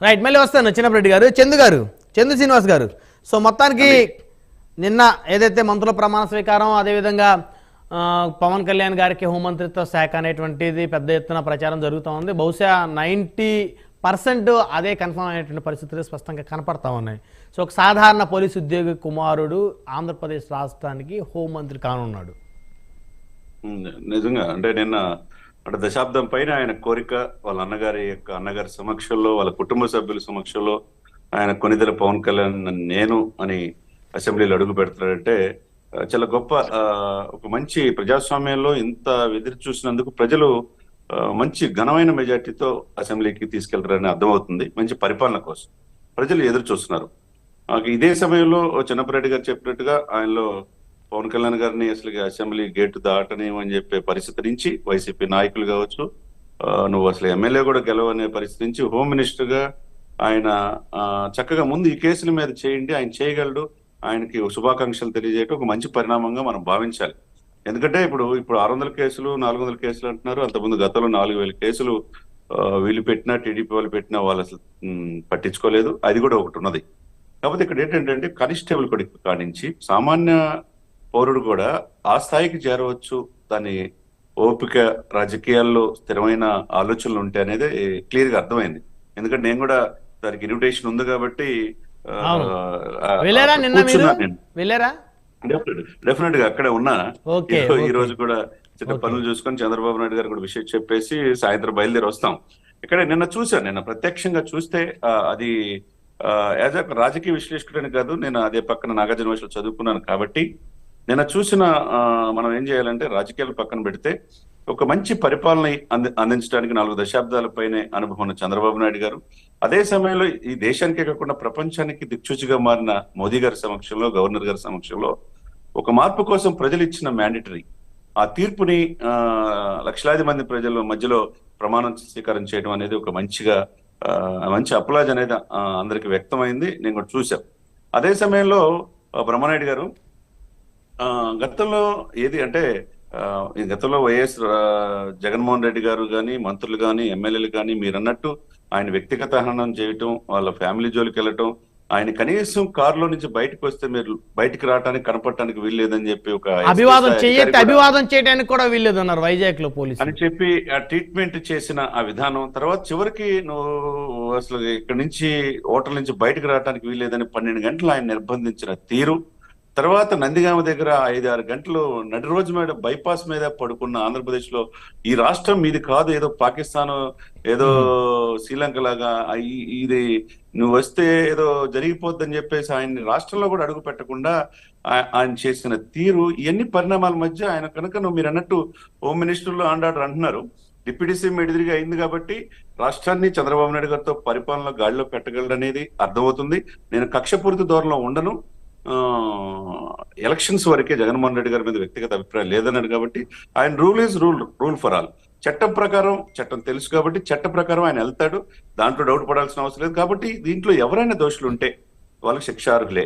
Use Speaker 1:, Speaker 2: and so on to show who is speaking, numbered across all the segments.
Speaker 1: Right, మళ్ళీ వస్తాను చిన్నప్పరెడ్డి గారు. చందు శ్రీనివాస్ గారు, సో మొత్తానికి నిన్న ఏదైతే మంత్రుల ప్రమాణ స్వీకారం, అదేవిధంగా పవన్ కళ్యాణ్ గారికి హోంమంత్రిత్వ శాఖ అనేటువంటిది పెద్ద ఎత్తున ప్రచారం జరుగుతూ ఉంది. బహుశా 90% అదే కన్ఫర్మ్ అయినటువంటి పరిస్థితులు స్పష్టంగా కనపడతా ఉన్నాయి. సో ఒక సాధారణ పోలీసు ఉద్యోగి కుమారుడు ఆంధ్రప్రదేశ్ రాష్ట్రానికి హోంమంత్రి కానున్నాడు.
Speaker 2: నిజంగా అంటే నిన్న అంటే దశాబ్దం పైన ఆయన కోరిక, వాళ్ళ అన్నగారి సమక్షంలో, వాళ్ళ కుటుంబ సభ్యుల సమక్షంలో ఆయన కొనిదెల పవన్ కళ్యాణ్ నేను అని అసెంబ్లీలో అడుగు పెడతాడంటే చాలా గొప్ప ఒక మంచి ప్రజాస్వామ్యంలో ఇంత ఎదురు చూసినందుకు ప్రజలు మంచి ఘనమైన మెజార్టీతో అసెంబ్లీకి తీసుకెళ్తారని అర్థమవుతుంది. మంచి పరిపాలన కోసం ప్రజలు ఎదురు చూస్తున్నారు. ఇదే సమయంలో చిన్నప్పరెడ్డి గారు చెప్పినట్టుగా ఆయనలో పవన్ కళ్యాణ్ గారిని అసలు అసెంబ్లీ గేటు దాటనేమని చెప్పే పరిస్థితి నుంచి వైసీపీ నాయకులు కావచ్చు, నువ్వు అసలు ఎమ్మెల్యే కూడా గెలవనే పరిస్థితి నుంచి హోమ్ మినిస్టర్ గా ఆయన చక్కగా ముందు ఈ కేసుల మీద చేయండి, ఆయన చేయగలడు, ఆయనకి శుభాకాంక్షలు తెలియజేయటం ఒక మంచి పరిణామంగా మనం భావించాలి. ఎందుకంటే ఇప్పుడు 600 కేసులు 400 కేసులు అంటున్నారు. అంతకుముందు గతంలో 4000 కేసులు వీళ్ళు పెట్టినా టీడీపీ వాళ్ళు పెట్టినా వాళ్ళు అసలు పట్టించుకోలేదు. అది కూడా ఒకటి ఉన్నది. కాకపోతే ఇక్కడ ఏంటంటే కానిస్టేబుల్ కొడుకు కానించి సామాన్య పౌరుడు కూడా ఆ స్థాయికి చేరవచ్చు, దాని ఓపిక, రాజకీయాల్లో స్థిరమైన ఆలోచనలు ఉంటాయి అనేది క్లియర్ గా అర్థమైంది. ఎందుకంటే నేను కూడా దానికి ఇన్విటేషన్ ఉంది కాబట్టి డెఫినెట్ గా అక్కడే ఉన్నా. ఈ రోజు కూడా చిన్న పనులు చూసుకొని చంద్రబాబు నాయుడు గారు కూడా విషయం చెప్పేసి సాయంత్రం బయలుదేరి వస్తాం. ఇక్కడ నిన్న చూశాను, నిన్న ప్రత్యక్షంగా చూస్తే అది యాజ్ అ రాజకీయ విశ్లేషకుడని కాదు, నేను అదే పక్కన నాగార్జున యూనివర్సిటీలో చదువుకున్నాను కాబట్టి నిన్న చూసిన మనం ఏం చేయాలంటే రాజకీయాలు పక్కన పెడితే ఒక మంచి పరిపాలన అందించడానికి 4 దశాబ్దాల పైనే అనుభవం ఉన్న చంద్రబాబు నాయుడు గారు, అదే సమయంలో ఈ దేశానికే కాకుండా ప్రపంచానికి దిక్సూచిగా మారిన మోదీ గారి సమక్షంలో, గవర్నర్ గారి సమక్షంలో ఒక మార్పు కోసం ప్రజలు ఇచ్చిన మ్యాండేటరీ ఆ తీర్పుని లక్షలాది మంది ప్రజల మధ్యలో ప్రమాణ స్వీకారం చేయడం అనేది ఒక మంచి అప్లాజ్ అనేది అందరికి వ్యక్తమైంది. నేను కూడా చూశాం. అదే సమయంలో బ్రహ్మనాయుడు గారు గతంలో గతంలో వైఎస్ జగన్మోహన్ రెడ్డి గారు కానీ, మంత్రులు కానీ, ఎమ్మెల్యేలు కానీ మీరన్నట్టు ఆయన వ్యక్తిగత హననం చేయటం, వాళ్ళ ఫ్యామిలీ జోలికి వెళ్ళటం, ఆయన కనీసం కారులో నుంచి బయటకు వస్తే మీరు బయటికి రావడానికి కనపడటానికి వీల్లేదని చెప్పి ఒక
Speaker 1: అభివాదం చేయడానికి కూడా వీల్లేదన్నారు వైజాగ్ లో పోలీసు
Speaker 2: అని చెప్పి ఆ ట్రీట్మెంట్ చేసిన ఆ విధానం, తర్వాత చివరికి నువ్వు అసలు ఇక్కడి నుంచి హోటల్ నుంచి బయటకు రావడానికి వీల్లేదని 12 గంటలు ఆయన నిర్బంధించిన తీరు, తర్వాత నందిగామ దగ్గర 5-6 గంటలు నడి రోజు మీద బైపాస్ మీద పడుకున్న ఆంధ్రప్రదేశ్ లో ఈ రాష్ట్రం మీది కాదు, ఏదో పాకిస్తాన్, ఏదో శ్రీలంక లాగా ఇది నువ్వు వస్తే ఏదో జరిగిపోద్దని చెప్పేసి ఆయన్ని రాష్ట్రంలో కూడా అడుగు పెట్టకుండా ఆయన చేసిన తీరు, ఇవన్నీ పరిణామాల మధ్య ఆయన కనుక మీరు అన్నట్టు హోమ్ మినిస్టర్లో ఆర్డర్ అంటున్నారు, డిప్యూటీ సీఎం ఎదురుగా అయింది కాబట్టి రాష్ట్రాన్ని చంద్రబాబు నాయుడు గారితో పరిపాలన గాడిలో పెట్టగలడనేది అర్థమవుతుంది. నేను కక్షపూరిత ధోరణిలో ఉండను, ఎలక్షన్స్ వరకే జగన్మోహన్ రెడ్డి గారి మీద వ్యక్తిగత అభిప్రాయం లేదన్నాడు కాబట్టి ఆయన rule is rule for all. చట్టం తెలుసు కాబట్టి చట్ట ప్రకారం ఆయన వెళ్తాడు, దాంట్లో డౌట్ పడాల్సిన అవసరం లేదు. కాబట్టి దీంట్లో ఎవరైనా దోషులు ఉంటే వాళ్ళకి శిక్షార్హులే.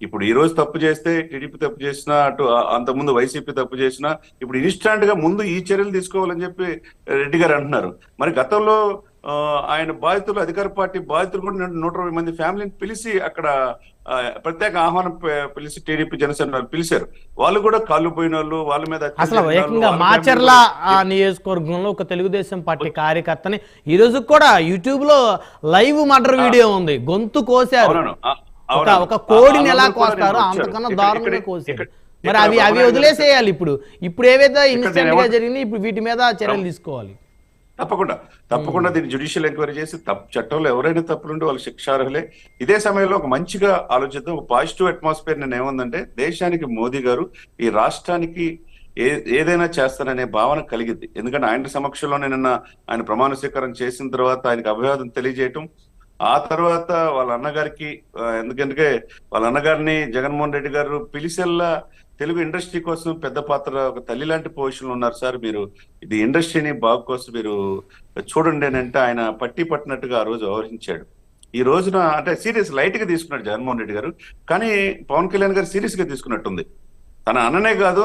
Speaker 2: ఇప్పుడు ఈ రోజు తప్పు చేస్తే టీడీపీ తప్పు చేసినా, అటు అంతకుముందు వైసీపీ తప్పు చేసినా, ఇప్పుడు ఇన్స్టాంట్ గా ముందు ఈ చర్యలు తీసుకోవాలని చెప్పి రెడ్డి గారు అంటున్నారు. మరి గతంలో ఆయన బాధితులు, అధికార పార్టీ బాధితులు కూడా 120 మంది ఫ్యామిలీని పిలిచి అక్కడ ప్రత్యేక ఆహ్వానం పిలిచి టీడీపీ జనసేన పిలిచారు. వాళ్ళు కూడా కాళ్ళు పోయిన వాళ్ళు, వాళ్ళ మీద
Speaker 1: అసలు ఏకంగా మాచర్ల నియోజకవర్గంలో ఒక తెలుగుదేశం పార్టీ కార్యకర్తని ఈ రోజు కూడా యూట్యూబ్ లో లైవ్ మర్డర్ వీడియో ఉంది, గొంతు కోసారు. ఒక కోడిని ఎలా కోస్తారు అంతకన్నా దారుణంగా కోసారు. మరి అవి వదిలేసేయాలి. ఇప్పుడు ఏవైతే ఇన్సిడెంట్ గా జరిగింది, ఇప్పుడు వీటి మీద చర్యలు తీసుకోవాలి.
Speaker 2: తప్పకుండా దీన్ని జ్యుడిషియల్ ఎంక్వైరీ చేసి చట్టంలో ఎవరైనా తప్పులుంటే వాళ్ళు శిక్షార్హులే. ఇదే సమయంలో ఒక మంచిగా ఆలోచిద్దాం, ఒక పాజిటివ్ అట్మాస్ఫియర్ నేను ఏముందంటే దేశానికి మోదీ గారు ఈ రాష్ట్రానికి ఏదైనా చేస్తాననే భావన కలిగింది. ఎందుకంటే ఆయన సమక్షంలోనే నిన్న ఆయన ప్రమాణ స్వీకారం చేసిన తర్వాత ఆయనకు అభివాదం తెలియజేయటం, ఆ తర్వాత వాళ్ళ అన్నగారికి, ఎందుకంటే వాళ్ళ అన్నగారిని జగన్మోహన్ రెడ్డి గారు పిలిచెల్లా తెలుగు ఇండస్ట్రీ కోసం పెద్ద పాత్ర, ఒక తల్లి లాంటి పొజిషన్ ఉన్నారు సార్, మీరు ఇది ఇండస్ట్రీని బాగు కోసం మీరు చూడండి అని అంటే ఆయన పట్టినట్టుగా ఆ రోజు వ్యవహరించాడు. ఈ రోజున అంటే సీరియస్ లైట్ గా తీసుకున్నాడు జగన్మోహన్ రెడ్డి గారు, కానీ పవన్ కళ్యాణ్ గారు సీరియస్ గా తీసుకున్నట్టుంది. తన అన్ననే కాదు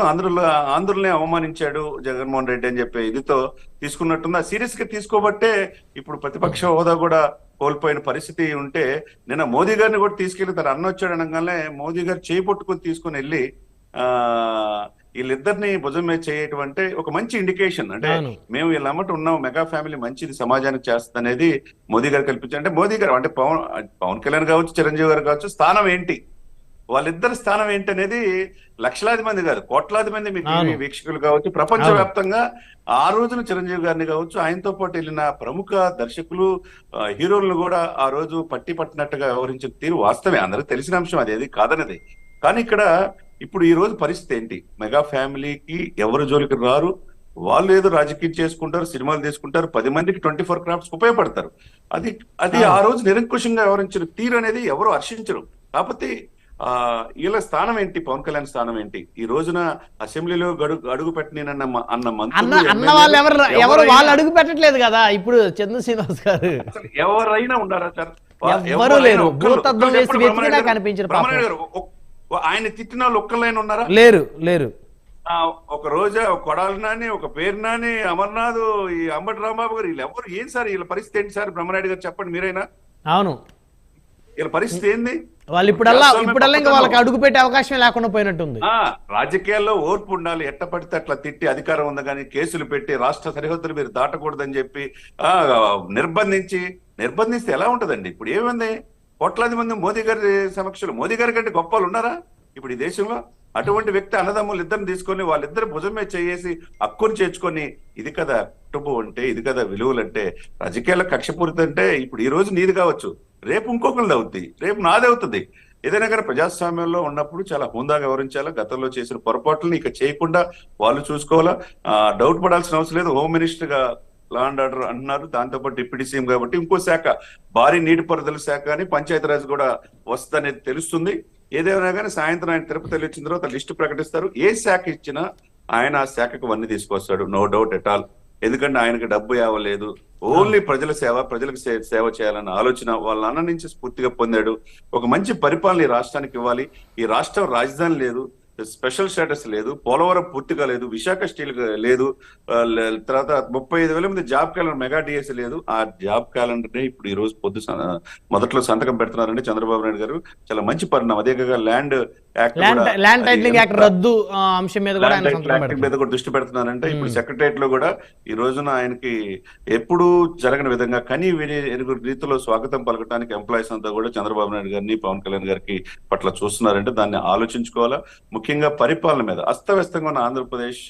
Speaker 2: ఆంధ్రుల్ని అవమానించాడు జగన్మోహన్ రెడ్డి అని చెప్పి ఇదితో తీసుకున్నట్టుంది. ఆ సీరియస్ గా తీసుకోబట్టే ఇప్పుడు ప్రతిపక్ష హోదా కూడా కోల్పోయిన పరిస్థితి ఉంటే, నిన్న మోదీ గారిని కూడా తీసుకెళ్లి తన అన్న వచ్చాడు అనగానే మోదీ గారు చేయి పట్టుకుని తీసుకుని వెళ్ళి వీళ్ళిద్దరిని భుజం మీద చేయటం అంటే ఒక మంచి ఇండికేషన్. అంటే మేము వీళ్ళమ్మటి ఉన్నాం, మెగా ఫ్యామిలీ మంచిది సమాజానికి చేస్తుంది అనేది మోదీ గారు కల్పించారు. అంటే మోదీ గారు అంటే పవన్ కళ్యాణ్ కావచ్చు, చిరంజీవి గారు కావచ్చు, స్థానం ఏంటి, వాళ్ళిద్దరి స్థానం ఏంటి అనేది లక్షలాది మంది కాదు కోట్లాది మంది మీ టీవీ వీక్షకులు కావచ్చు, ప్రపంచవ్యాప్తంగా ఆ రోజున చిరంజీవి గారిని కావచ్చు, ఆయనతో పాటు వెళ్ళిన ప్రముఖ దర్శకులు హీరోలను కూడా ఆ రోజు పట్టినట్టుగా వ్యవహరించిన తీరు వాస్తవే, అందరికి తెలిసిన అంశం, అదేది కాదనేది. కానీ ఇక్కడ ఇప్పుడు ఈ రోజు పరిస్థితి ఏంటి, మెగా ఫ్యామిలీకి ఎవరు జోలికి రారు, వాళ్ళు ఏదో రాజకీయం చేసుకుంటారు, సినిమాలు తీసుకుంటారు, 10 మందికి 24 క్రాఫ్ట్స్ ఉపయోగపడతారు. అది ఆ రోజు నిరంకుశంగా వ్యవహరించిన తీరు అనేది ఎవరు హర్షించరు. కాకపోతే వీళ్ళ స్థానం ఏంటి, పవన్ కళ్యాణ్ స్థానం ఏంటి, ఈ రోజున అసెంబ్లీలో అడుగు పెట్టినన్న
Speaker 1: ఎవరు వాళ్ళు అడుగు పెట్టట్లేదు కదా. ఇప్పుడు చంద్ర శ్రీనివాస్ గారు
Speaker 2: ఎవరైనా ఉన్నారా సార్,
Speaker 1: ఎవరు లేరు, భూతద్దం వేసి వెతికినా కనిపించారు.
Speaker 2: ఆయన తిట్టిన వాళ్ళు ఒక్కలైనా ఉన్నారా,
Speaker 1: లేరు.
Speaker 2: ఒక రోజా, ఒక కొడాలి నాని, ఒక పేరు నాని, అమర్నాథ్, ఈ అంబటి రాంబాబు గారు, వీళ్ళు ఎవరు ఏం సార్, వీళ్ళ పరిస్థితి ఏంటి సార్, బ్రహ్మనాయుడు గారు చెప్పండి మీరైనా.
Speaker 1: అవును,
Speaker 2: వీళ్ళ పరిస్థితి ఏంది,
Speaker 1: వాళ్ళు ఇప్పుడల్లా ఇంకా వాళ్ళకి అడుగు పెట్టే అవకాశం లేకుండా పోయినట్టుంది.
Speaker 2: రాజకీయాల్లో ఓర్పు ఉండాలి, ఎట్ట పడితే అట్లా తిట్టి అధికారం ఉంది కానీ కేసులు పెట్టి రాష్ట్ర సరిహద్దులు మీరు దాటకూడదని చెప్పి నిర్బంధిస్తే ఎలా ఉంటదండి. ఇప్పుడు ఏమైంది, కోట్లాది మంది మోదీ గారి సమక్షంలో, మోదీ గారి కంటే గొప్ప వాళ్ళు ఉన్నారా ఇప్పుడు ఈ దేశంలో? అటువంటి వ్యక్తి అన్నదమ్ములు ఇద్దరిని తీసుకొని వాళ్ళిద్దరు భుజం మీద చేసి హక్కుని చేర్చుకొని, ఇది కదా కుటుంబం అంటే, ఇది కదా విలువలు అంటే, రాజకీయాల కక్షపూరిత అంటే ఇప్పుడు ఈ రోజు నీది కావచ్చు, రేపు ఇంకొకరిది అవుతుంది, రేపు నాది అవుతుంది. ఏదైనా కానీ ప్రజాస్వామ్యంలో ఉన్నప్పుడు చాలా హుందాగా వివరించాలా, గతంలో చేసిన పొరపాట్లను ఇక చేయకుండా వాళ్ళు చూసుకోవాలా. డౌట్ పడాల్సిన అవసరం లేదు. హోమ్ మినిస్టర్ గా లా అండ్ ఆర్డర్ అంటున్నారు, దాంతోపాటు డిప్యూటీ సీఎం కాబట్టి ఇంకో శాఖ, భారీ నీటిపారుదల శాఖ అని పంచాయతీరాజ్ కూడా వస్తుందనేది తెలుస్తుంది. ఏదేమైనా కానీ సాయంత్రం ఆయన తిరుపతి వచ్చిన తర్వాత లిస్టు ప్రకటిస్తారు. ఏ శాఖ ఇచ్చినా ఆయన ఆ శాఖకు వన్నీ తీసుకొస్తాడు, నో డౌట్ ఎట్ ఆల్. ఎందుకంటే ఆయనకు డబ్బు ఇవ్వలేదు, ఓన్లీ ప్రజల సేవ, ప్రజలకు సేవ చేయాలన్న ఆలోచన వాళ్ళ అన్న నుంచి స్ఫూర్తిగా పొందాడు. ఒక మంచి పరిపాలన ఈ రాష్ట్రానికి ఇవ్వాలి. ఈ రాష్ట్రం రాజధాని లేదు, స్పెషల్ స్టేటస్ లేదు, పోలవరం పూర్తిగా లేదు, విశాఖ స్టీల్ లేదు, తర్వాత 35,000 మంది జాబ్ క్యాలెండర్, మెగా డిఎస్ లేదు. ఆ జాబ్ క్యాలెండర్ ని ఇప్పుడు ఈ రోజు మొదట్లో సంతకం పెడుతున్నారంటే చంద్రబాబు నాయుడు గారు, చాలా మంచి పరిణామం. అదే కాక ల్యాండ్
Speaker 1: టైటిలింగ్ యాక్ట్ రద్దు అంశం మీద
Speaker 2: కూడా దృష్టి పెడుతున్నారంటే, ఇప్పుడు సెక్రటరియట్ లో కూడా ఈ రోజున ఆయనకి ఎప్పుడు జరగని విధంగా కని విని రీతిలో స్వాగతం పలకడానికి ఎంప్లాయీస్ అంతా కూడా చంద్రబాబు నాయుడు గారిని, పవన్ కళ్యాణ్ గారికి పట్ల చూస్తున్నారంటే దాన్ని ఆలోచించుకోవాలా. ముఖ్యంగా పరిపాలన మీద అస్తవ్యస్తంగా ఉన్న ఆంధ్రప్రదేశ్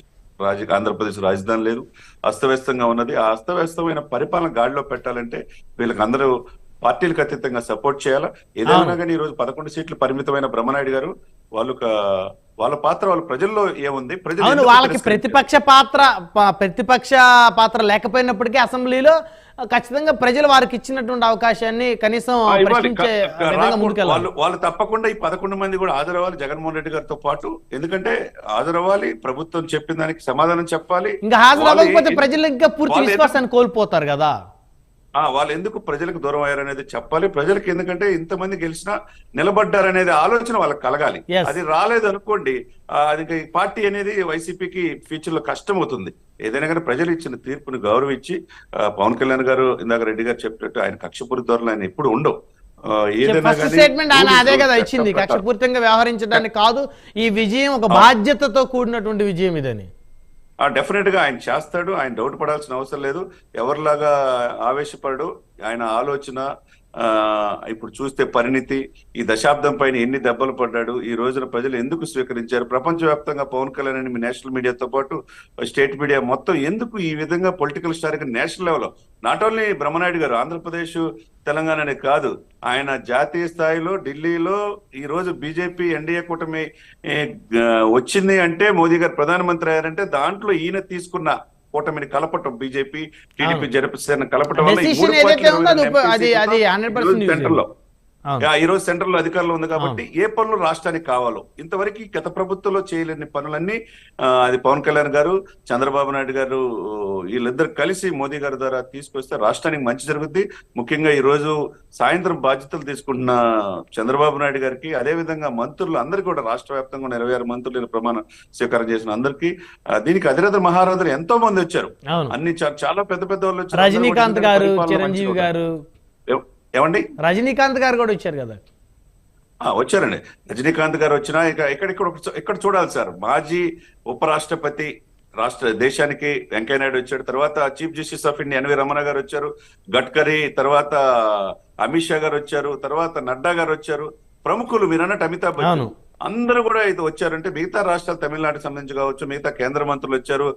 Speaker 2: రాజధాని లేదు, అస్తవ్యస్తంగా ఉన్నది. ఆ అస్తవ్యస్తమైన పరిపాలన గాడిలో పెట్టాలంటే వీళ్ళకి అందరూ పార్టీలకు అతీతంగా సపోర్ట్ చేయాలా. ఏదైనా కానీ ఈ రోజు 11 సీట్లు పరిమితమైన బ్రహ్మనాయుడు గారు, వాళ్ళ పాత్ర వాళ్ళ ప్రజల్లో ఏముంది,
Speaker 1: ప్రజలు వాళ్ళకి ప్రతిపక్ష పాత్ర లేకపోయినప్పటికీ అసెంబ్లీలో ఖచ్చితంగా ప్రజలు వారికి ఇచ్చినటువంటి అవకాశాన్ని కనీసం
Speaker 2: వాళ్ళు తప్పకుండా ఈ 11 మంది కూడా హాజరవ్వాలి జగన్మోహన్ రెడ్డి గారితో పాటు. ఎందుకంటే హాజరవ్వాలి, ప్రభుత్వం చెప్పిన దానికి సమాధానం చెప్పాలి.
Speaker 1: ఇంకా హాజరవ్వకపోతే ప్రజలు ఇంకా పూర్తి విశ్వాసాన్ని కోల్పోతారు కదా.
Speaker 2: వాళ్ళు ఎందుకు ప్రజలకు దూరం అయ్యారనేది చెప్పాలి. ప్రజలకు ఎందుకంటే ఇంతమంది గెలిచినా నిలబడ్డారనేది ఆలోచన వాళ్ళకి కలగాలి. అది రాలేదు అనుకోండి, అది పార్టీ అనేది వైసీపీకి ఫ్యూచర్ లో కష్టం అవుతుంది. ఏదైనా కానీ ప్రజలు ఇచ్చిన తీర్పుని గౌరవించి, పవన్ కళ్యాణ్ గారు ఇందాక రెడ్డి గారు చెప్పినట్టు ఆయన కక్షపూరిత ధోరణులు ఆయన ఎప్పుడు ఉండవు.
Speaker 1: స్టేట్మెంట్ ఆయన అదే కదా ఇచ్చింది, కక్షపూరితంగా వ్యవహరించడానికి కాదు, ఈ విజయం ఒక బాధ్యతతో కూడినటువంటి విజయం ఇదని.
Speaker 2: డెఫినెట్ గా ఆయన చేస్తాడు, ఆయన డౌట్ పడాల్సిన అవసరం లేదు. ఎవరిలాగా ఆవేశపడు, ఆయన ఆలోచన, ఇప్పుడు చూస్తే పరిణితి, ఈ దశాబ్దం పైన ఎన్ని దెబ్బలు పడ్డాడు, ఈ రోజున ప్రజలు ఎందుకు స్వీకరించారు, ప్రపంచవ్యాప్తంగా పవన్ కళ్యాణ్ మీ నేషనల్ మీడియాతో పాటు స్టేట్ మీడియా మొత్తం ఎందుకు ఈ విధంగా పొలిటికల్ స్టార్ నేషనల్ లెవెల్లో, నాట్ ఓన్లీ బ్రహ్మనాయుడు గారు, ఆంధ్రప్రదేశ్ తెలంగాణనే కాదు, ఆయన జాతీయ స్థాయిలో ఢిల్లీలో ఈ రోజు బీజేపీ ఎన్డీఏ కూటమి వచ్చింది అంటే, మోదీ గారు ప్రధానమంత్రి అయ్యారంటే దాంట్లో ఈయన తీసుకున్న కూటమిని కలపటం, బీజేపీ టీడీపీ జనసేన కలపటం వల్ల సెంటర్ లో
Speaker 1: అవును.
Speaker 2: ఈ రోజు సెంట్రల్ లో అధికారంలో ఉంది కాబట్టి ఏ పనులు రాష్ట్రానికి కావాలో ఇంతవరకు గత ప్రభుత్వంలో చేయలేని పనులన్నీ అది పవన్ కళ్యాణ్ గారు, చంద్రబాబు నాయుడు గారు వీళ్ళిద్దరు కలిసి మోదీ గారి ద్వారా తీసుకొస్తే రాష్ట్రానికి మంచి జరుగుద్ది. ముఖ్యంగా ఈ రోజు సాయంత్రం బాధ్యతలు తీసుకుంటున్న చంద్రబాబు నాయుడు గారికి, అదే విధంగా మంత్రులు అందరికీ కూడా రాష్ట్ర వ్యాప్తంగా ఉన్న 26 మంత్రులు ప్రమాణ స్వీకారం చేసిన అందరికీ దీనికి అధిరథ మహారథులు ఎంతో మంది వచ్చారు.
Speaker 1: అవును.
Speaker 2: అన్ని చాలా పెద్ద పెద్ద వాళ్ళు వచ్చారు.
Speaker 1: రజనీకాంత్ గారు, చిరంజీవి గారు,
Speaker 2: ఏమండి
Speaker 1: రజనీకాంత్ గారు కూడా వచ్చారు కదా.
Speaker 2: వచ్చారండి. రజనీకాంత్ గారు వచ్చినా ఇక్కడ చూడాలి సార్. మాజీ ఉపరాష్ట్రపతి దేశానికి వెంకయ్యనాయుడు వచ్చాడు. తర్వాత chief justice of India NV Ramana గారు వచ్చారు. గడ్కరీ, తర్వాత అమిత్ షా గారు వచ్చారు. తర్వాత నడ్డా గారు వచ్చారు. ప్రముఖులు మీరు అన్నట్టు అమితాబ్ బచ్చన్ అందరూ కూడా ఇది వచ్చారంటే మిగతా రాష్ట్రాలు, తమిళనాడుకి సంబంధించి కావచ్చు, మిగతా కేంద్ర మంత్రులు వచ్చారు.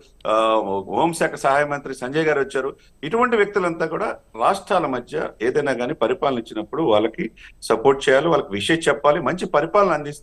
Speaker 2: హోంశాఖ సహాయ మంత్రి సంజయ్ గారు వచ్చారు. ఇటువంటి వ్యక్తులంతా కూడా రాష్ట్రాల మధ్య ఏదైనా కానీ పరిపాలన ఇచ్చినప్పుడు వాళ్ళకి సపోర్ట్ చేయాలి, వాళ్ళకి విషయం చెప్పాలి, మంచి పరిపాలన అందిస్తే